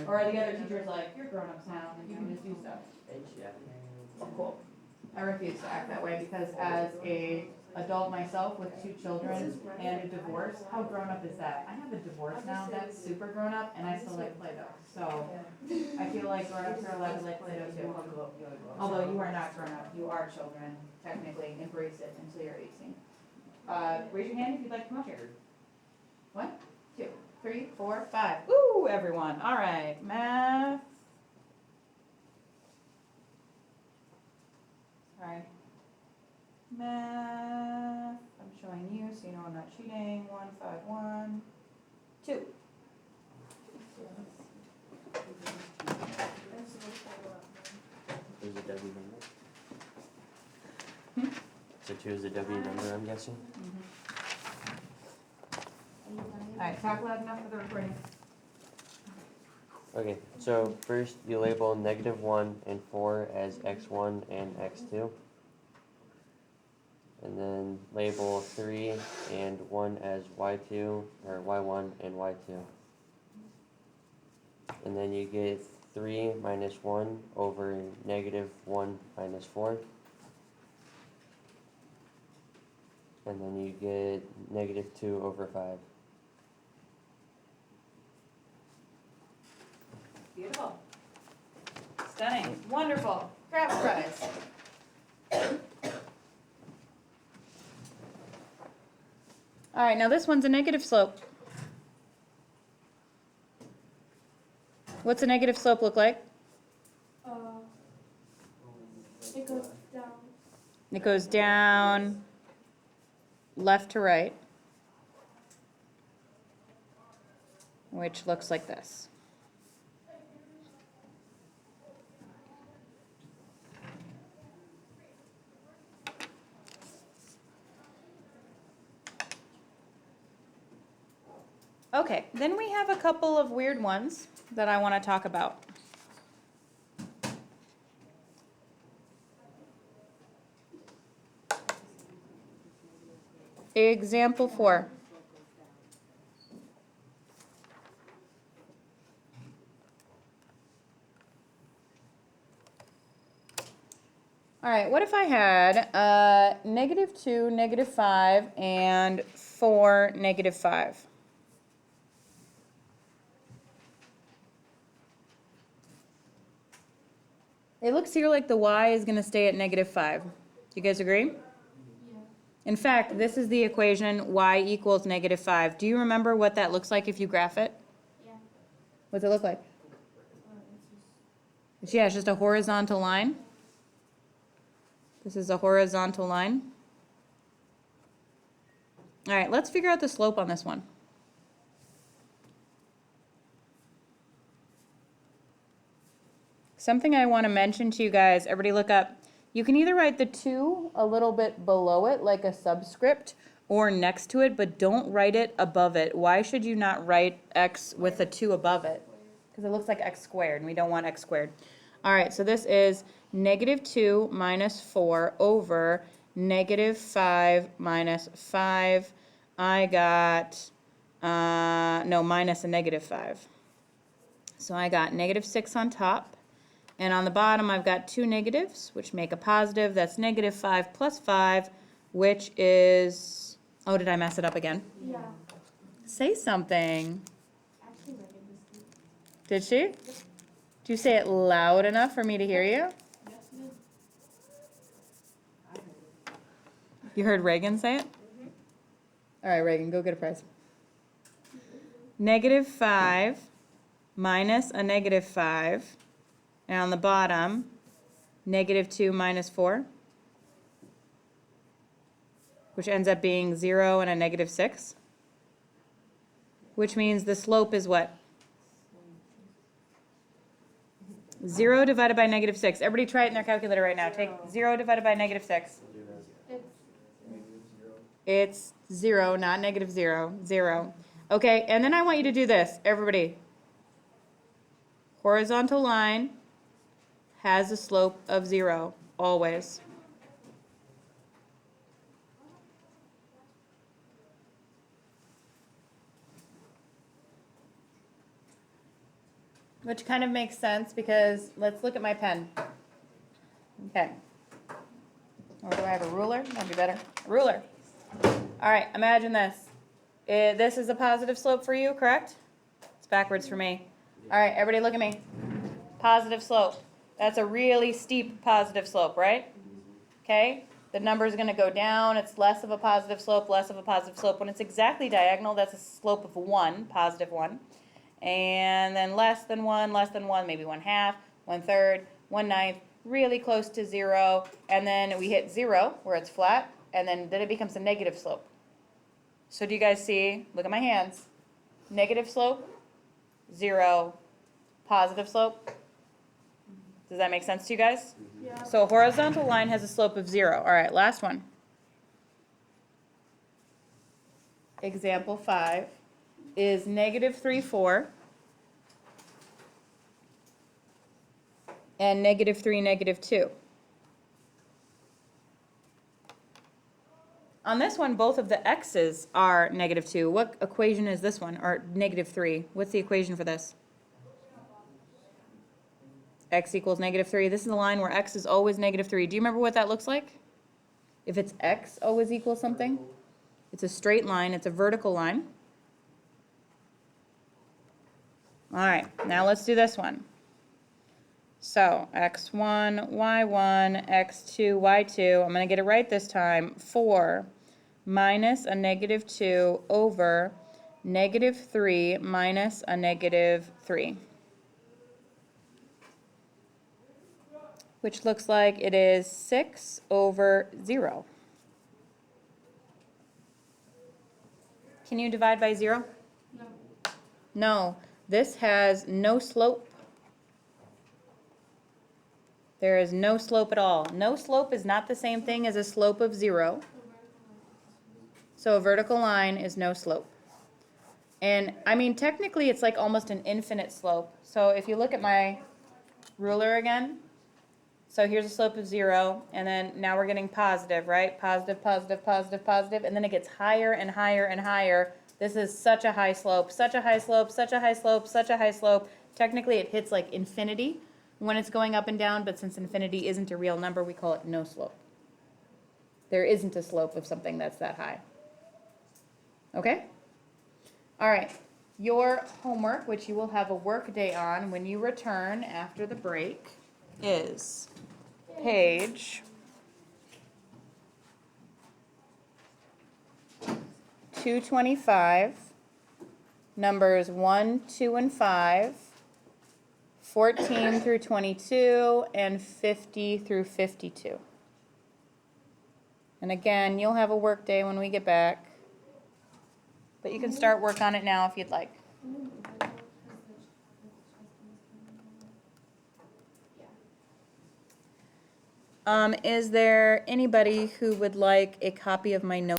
Or are the other teachers like, you're grown-ups now, and you can just do stuff? Cool. I refuse to act that way because as a adult myself with 2 children and a divorce, how grown up is that? I have a divorce now, that's super grown up, and I still like Play-Doh. So I feel like grown-ups are allowed to like Play-Doh too. Although you are not grown up, you are children, technically. Embrace it until you're 18. Raise your hand if you'd like to come up here. 1, 2, 3, 4, 5. Woo, everyone. All right, math. Sorry. Math. I'm showing you so you know I'm not cheating. 1, 5, 1, 2. There's a W number. Hmm? So 2 is a W number, I'm guessing? All right, talk loud enough for the recording. Okay, so first you label -1 and 4 as x1 and x2. And then label 3 and 1 as y2, or y1 and y2. And then you get 3 minus 1 over -1 minus 4. And then you get -2 over 5. Beautiful. Stunning. Wonderful. Crafts prize. All right, now this one's a negative slope. What's a negative slope look like? It goes down. It goes down left to right, which looks like this. Okay, then we have a couple of weird ones that I want to talk about. Example 4. All right, what if I had -2, -5, and 4, -5? It looks here like the y is going to stay at -5. Do you guys agree? Yeah. In fact, this is the equation y equals -5. Do you remember what that looks like if you graph it? Yeah. What's it look like? It's Yeah, it's just a horizontal line. This is a horizontal line. All right, let's figure out the slope on this one. Something I want to mention to you guys, everybody look up. You can either write the 2 a little bit below it, like a subscript, or next to it, but don't write it above it. Why should you not write x with a 2 above it? Because it looks like x squared, and we don't want x squared. All right, so this is -2 minus 4 over -5 minus 5. I got, no, minus a -5. So I got -6 on top. And on the bottom, I've got 2 negatives, which make a positive. That's -5 plus 5, which is, oh, did I mess it up again? Yeah. Say something. Actually, Megan was Did she? Do you say it loud enough for me to hear you? You heard Reagan say it? All right, Reagan, go get a prize. -5 minus a -5. And on the bottom, -2 minus 4, which ends up being 0 and a -6, which means the slope is what? 0 divided by -6. Everybody try it in their calculator right now. Take 0 divided by -6. It's 0, not -0. 0. Okay, and then I want you to do this, everybody. Horizontal line has a slope of 0, always. Which kind of makes sense because let's look at my pen. Okay. Or do I have a ruler? That'd be better. Ruler. All right, imagine this. This is a positive slope for you, correct? It's backwards for me. All right, everybody look at me. Positive slope. That's a really steep positive slope, right? Okay? The number is going to go down. It's less of a positive slope, less of a positive slope. When it's exactly diagonal, that's a slope of 1, positive 1. And then less than 1, maybe 1/2, 1/3, 1/9, really close to 0. And then we hit 0, where it's flat, and then it becomes a negative slope. So do you guys see? Look at my hands. Negative slope, 0, positive slope. Does that make sense to you guys? Yeah. So a horizontal line has a slope of 0. All right, last one. Example 5 is -3, 4 and -3, -2. On this one, both of the x's are -2. What equation is this one? Or -3? What's the equation for this? X equals -3. This is a line where x is always -3. Do you remember what that looks like? If it's x always equals something? It's a straight line. It's a vertical line. All right, now let's do this one. So x1, y1, x2, y2. I'm going to get it right this time. 4 minus a -2 over -3 minus a -3. Which looks like it is 6 over 0. Can you divide by 0? No. No, this has no slope. There is no slope at all. No slope is not the same thing as a slope of 0. So a vertical line is no slope. And I mean, technically it's like almost an infinite slope. So if you look at my ruler again, so here's a slope of 0, and then now we're getting positive, right? Positive, positive, positive, positive, and then it gets higher and higher and higher. This is such a high slope, such a high slope, such a high slope, such a high slope. Technically it hits like infinity when it's going up and down, but since infinity isn't a real number, we call it no slope. There isn't a slope of something that's that high. Okay? All right. Your homework, which you will have a work day on when you return after the break, is page 225, numbers 1, 2, and 5, 14 through 22, and 50 through 52. And again, you'll have a work day when we get back, but you can start work on it now if you'd like. Is there anybody who would like a copy of my notes?